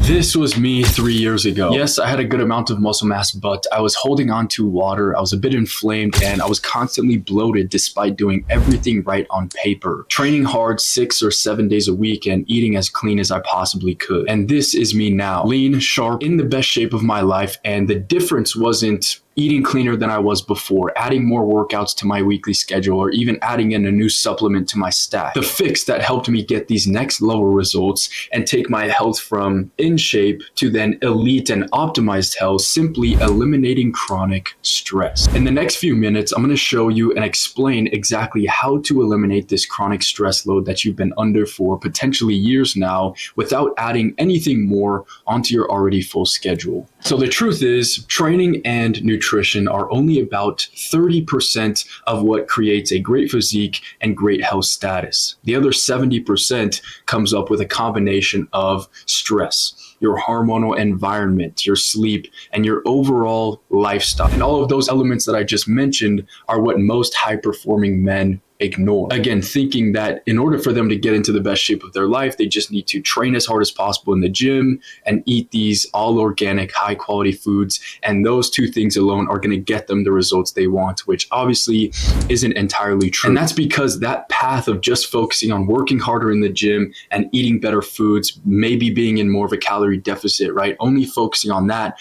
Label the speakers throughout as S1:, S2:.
S1: This was me 3 years ago. Yes, I had a good amount of muscle mass, but I was holding on to water. I was a bit inflamed and I was constantly bloated despite doing everything right on paper. Training hard 6 or 7 days a week and eating as clean as I possibly could. And this is me now. Lean, sharp, in the best shape of my life. And the difference wasn't eating cleaner than I was before, adding more workouts to my weekly schedule, or even adding in a new supplement to my stack. The fix that helped me get these next level results and take my health from in shape to then elite and optimized health, simply eliminating chronic stress. In the next few minutes, I'm going to show you and explain exactly how to eliminate this chronic stress load that you've been under for potentially years now without adding anything more onto your already full schedule. So the truth is, training and nutrition are only about 30% of what creates a great physique and great health status. The other 70% comes up with a combination of stress, your hormonal environment, your sleep, and your overall lifestyle. And all of those elements that I just mentioned are what most high-performing men ignore. Again, thinking that in order for them to get into the best shape of their life, they just need to train as hard as possible in the gym and eat these all organic, high quality foods. And those two things alone are going to get them the results they want, which obviously isn't entirely true. And that's because that path of just focusing on working harder in the gym and eating better foods, maybe being in more of a calorie deficit, right? Only focusing on that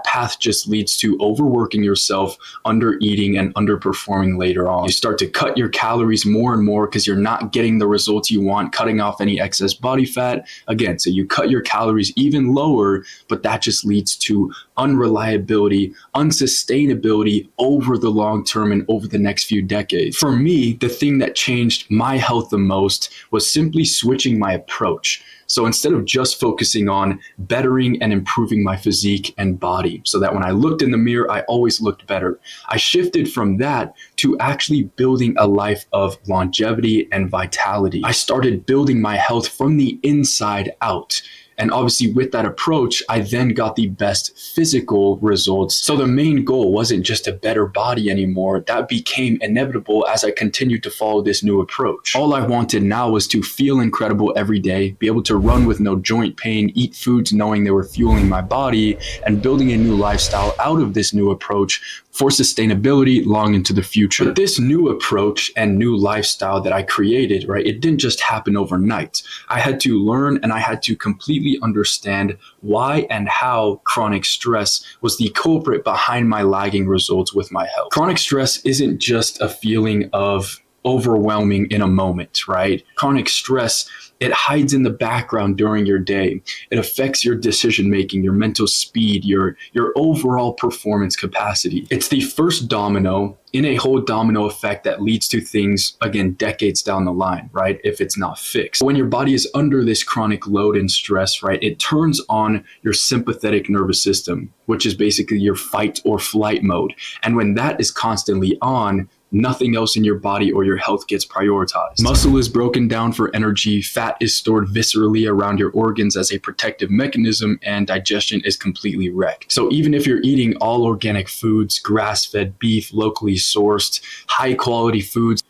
S1: path just leads to overworking yourself, under eating, and underperforming later on. You start to cut your calories more and more because you're not getting the results you want, cutting off any excess body fat. Again, so you cut your calories even lower, but that just leads to unreliability, unsustainability over the long term and over the next few decades. For me, the thing that changed my health the most was simply switching my approach. So instead of just focusing on bettering and improving my physique and body so that when I looked in the mirror, I always looked better, I shifted from that to actually building a life of longevity and vitality. I started building my health from the inside out. And obviously with that approach, I then got the best physical results. So the main goal wasn't just a better body anymore. That became inevitable as I continued to follow this new approach. All I wanted now was to feel incredible every day, be able to run with no joint pain, eat foods knowing they were fueling my body, and building a new lifestyle out of this new approach for sustainability long into the future. But this new approach and new lifestyle that I created, right, it didn't just happen overnight. I had to learn and I had to completely understand why and how chronic stress was the culprit behind my lagging results with my health. Chronic stress isn't just a feeling of overwhelming in a moment, right? Chronic stress, it hides in the background during your day. It affects your decision making, your mental speed, your overall performance capacity. It's the first domino in a whole domino effect that leads to things, again, decades down the line, right? If it's not fixed. When your body is under this chronic load and stress, right, it turns on your sympathetic nervous system, which is basically your fight or flight mode. And when that is constantly on, nothing else in your body or your health gets prioritized. Muscle is broken down for energy, fat is stored viscerally around your organs as a protective mechanism, and digestion is completely wrecked. So even if you're eating all organic foods, grass-fed beef, locally sourced, high quality foods,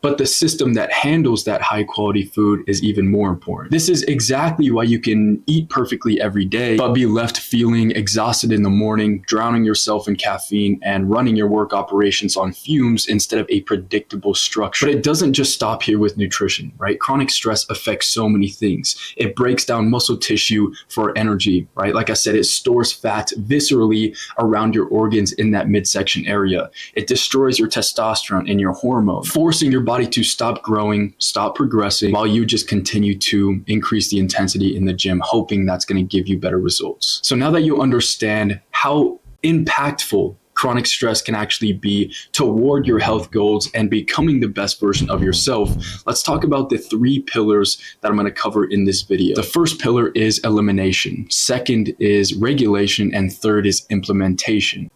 S1: but the system that handles that high quality food is even more important. This is exactly why you can eat perfectly every day, but be left feeling exhausted in the morning, drowning yourself in caffeine, and running your work operations on fumes instead of a predictable structure. But it doesn't just stop here with nutrition, right? Chronic stress affects so many things. It breaks down muscle tissue for energy, right? Like I said, it stores fat viscerally around your organs in that midsection area. It destroys your testosterone and your hormones, forcing your body to stop growing, stop progressing, while you just continue to increase the intensity in the gym, hoping that's going to give you better results. So now that you understand how impactful chronic stress can actually be toward your health goals and becoming the best version of yourself, let's talk about the 3 pillars that I'm going to cover in this video. The first pillar is elimination. Second is regulation. And third is implementation.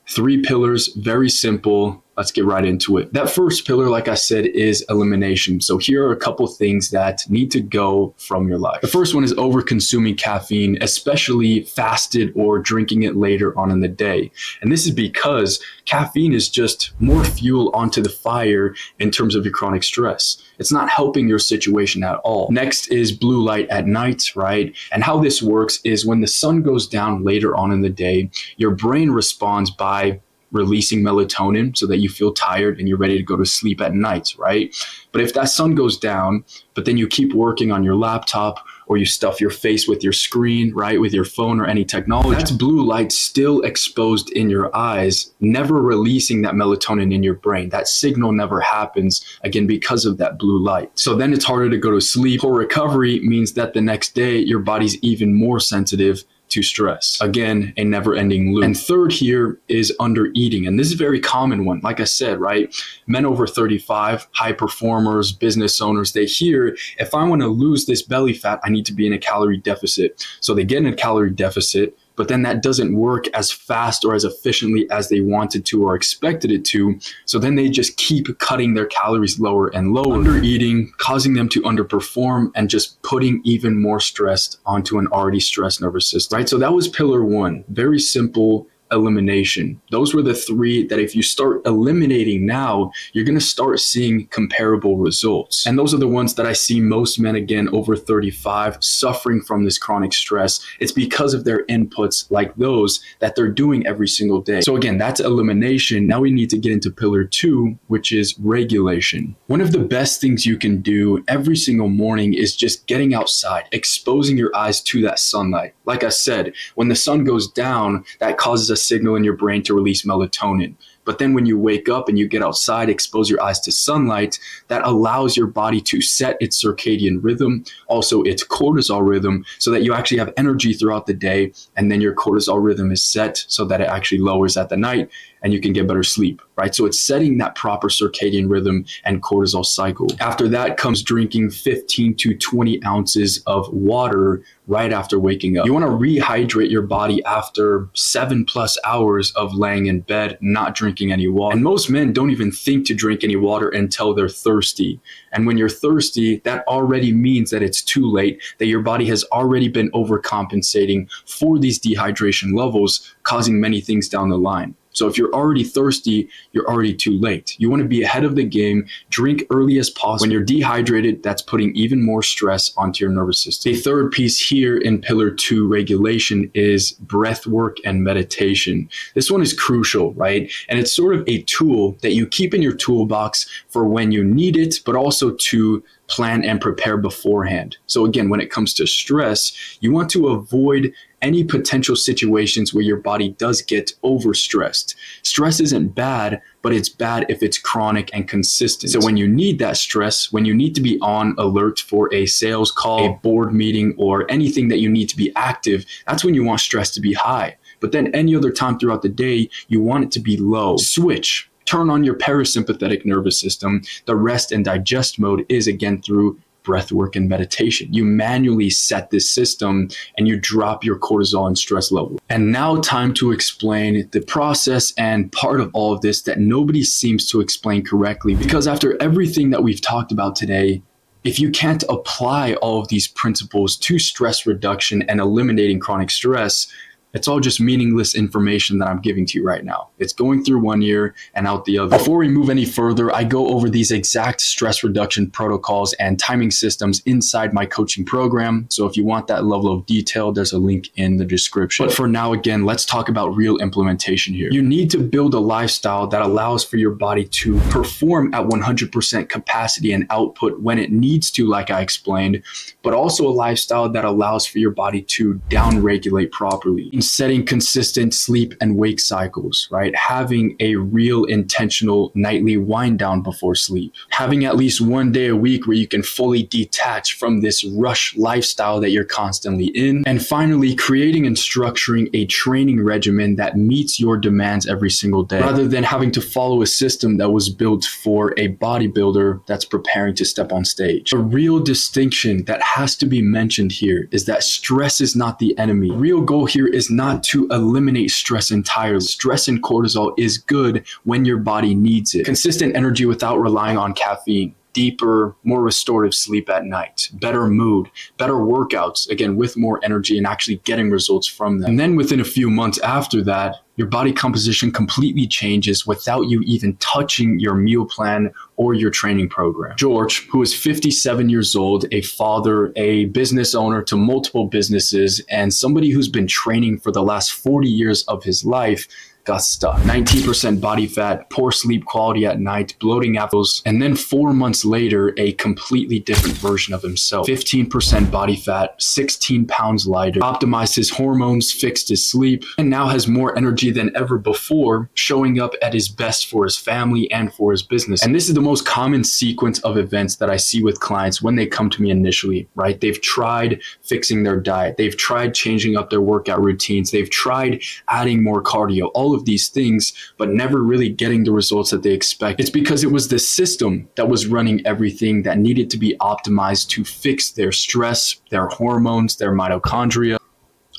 S1: 3 pillars, very simple, let's get right into it. That first pillar, like I said, is elimination. So here are a couple things that need to go from your life. The first one is over consuming caffeine, especially fasted or drinking it later on in the day. And this is because caffeine is just more fuel onto the fire in terms of your chronic stress. It's not helping your situation at all. Next is blue light at night, right? And how this works is when the sun goes down later on in the day, your brain responds by releasing melatonin so that you feel tired and you're ready to go to sleep at night, right? But if that sun goes down, but then you keep working on your laptop or you stuff your face with your screen, right, with your phone or any technology, that's blue light still exposed in your eyes, never releasing that melatonin in your brain. That signal never happens, again, because of that blue light. So then it's harder to go to sleep. Poor recovery means that the next day your body's even more sensitive to stress. Again, a never-ending loop. And third here is under eating. And this is a very common one. Like I said, right? Men over 35, high performers, business owners, they hear, if I want to lose this belly fat, I need to be in a calorie deficit. So they get in a calorie deficit, but then that doesn't work as fast or as efficiently as they wanted to or expected it to. So then they just keep cutting their calories lower and lower, under eating, causing them to underperform and just putting even more stress onto an already stressed nervous system, right? So that was pillar one, very simple. Elimination. Those were the three that if you start eliminating now, you're going to start seeing comparable results. And those are the ones that I see most men, again, over 35 suffering from this chronic stress. It's because of their inputs like those that they're doing every single day. So again, that's elimination. Now we need to get into pillar two, which is regulation. One of the best things you can do every single morning is just getting outside, exposing your eyes to that sunlight. Like I said, when the sun goes down, that causes a signal in your brain to release melatonin. But then when you wake up and you get outside, expose your eyes to sunlight, that allows your body to set its circadian rhythm, also its cortisol rhythm, so that you actually have energy throughout the day. And then your cortisol rhythm is set so that it actually lowers at the night and you can get better sleep, right? So it's setting that proper circadian rhythm and cortisol cycle. After that comes drinking 15 to 20 ounces of water right after waking up. You want to rehydrate your body after 7+ hours of laying in bed, not drinking any water. And most men don't even think to drink any water until they're thirsty. And when you're thirsty, that already means that it's too late, that your body has already been overcompensating for these dehydration levels, causing many things down the line. So if you're already thirsty, you're already too late. You want to be ahead of the game, drink early as possible. When you're dehydrated, that's putting even more stress onto your nervous system. The third piece here in pillar two, regulation, is breath work and meditation. This one is crucial, right? And it's sort of a tool that you keep in your toolbox for when you need it, but also to plan and prepare beforehand. So again, when it comes to stress, you want to avoid any potential situations where your body does get overstressed. Stress isn't bad, but it's bad if it's chronic and consistent. So when you need that stress, when you need to be on alert for a sales call, a board meeting, or anything that you need to be active, that's when you want stress to be high. But then any other time throughout the day, you want it to be low. Switch. Turn on your parasympathetic nervous system. The rest and digest mode is again through breath work and meditation. You manually set this system and you drop your cortisol and stress level. And now time to explain the process and part of all of this that nobody seems to explain correctly. Because after everything that we've talked about today, if you can't apply all of these principles to stress reduction and eliminating chronic stress, it's all just meaningless information that I'm giving to you right now. It's going through one ear and out the other. Before we move any further, I go over these exact stress reduction protocols and timing systems inside my coaching program. So if you want that level of detail, there's a link in the description. But for now, again, let's talk about real implementation here. You need to build a lifestyle that allows for your body to perform at 100% capacity and output when it needs to, like I explained, but also a lifestyle that allows for your body to downregulate properly. Setting consistent sleep and wake cycles, right? Having a real intentional nightly wind down before sleep. Having at least one day a week where you can fully detach from this rush lifestyle that you're constantly in. And finally, creating and structuring a training regimen that meets your demands every single day, rather than having to follow a system that was built for a bodybuilder that's preparing to step on stage. A real distinction that has to be mentioned here is that stress is not the enemy. The real goal here is not to eliminate stress entirely. Stress and cortisol is good when your body needs it. Consistent energy without relying on caffeine. Deeper, more restorative sleep at night, better mood, better workouts, again, with more energy and actually getting results from them. And then within a few months after that, your body composition completely changes without you even touching your meal plan or your training program. George, who is 57 years old, a father, a business owner to multiple businesses, and somebody who's been training for the last 40 years of his life, got stuck. 19% body fat, poor sleep quality at night, bloating apples, and then 4 months later, a completely different version of himself. 15% body fat, 16 pounds lighter, optimized his hormones, fixed his sleep, and now has more energy than ever before, showing up at his best for his family and for his business. And this is the most common sequence of events that I see with clients when they come to me initially, right? They've tried fixing their diet. They've tried changing up their workout routines. They've tried adding more cardio. All of these things, but never really getting the results that they expect. It's because it was the system that was running everything that needed to be optimized to fix their stress, their hormones, their mitochondria,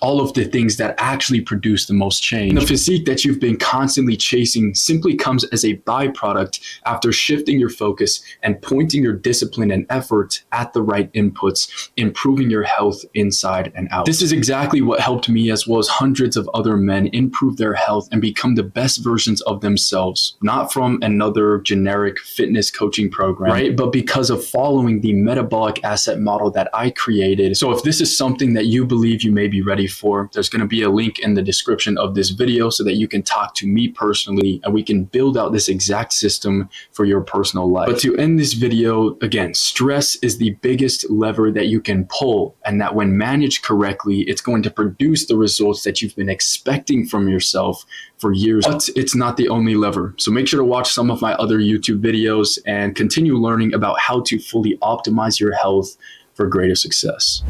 S1: all of the things that actually produce the most change. And the physique that you've been constantly chasing simply comes as a byproduct after shifting your focus and pointing your discipline and effort at the right inputs, improving your health inside and out. This is exactly what helped me, as well as hundreds of other men, improve their health and become the best versions of themselves, not from another generic fitness coaching program, right? But because of following the metabolic asset model that I created. So if this is something that you believe you may be ready for, there's going to be a link in the description of this video so that you can talk to me personally and we can build out this exact system for your personal life. But to end this video, again, stress is the biggest lever that you can pull, and that when managed correctly, it's going to produce the results that you've been expecting from yourself for years. But it's not the only lever. So make sure to watch some of my other YouTube videos and continue learning about how to fully optimize your health for greater success.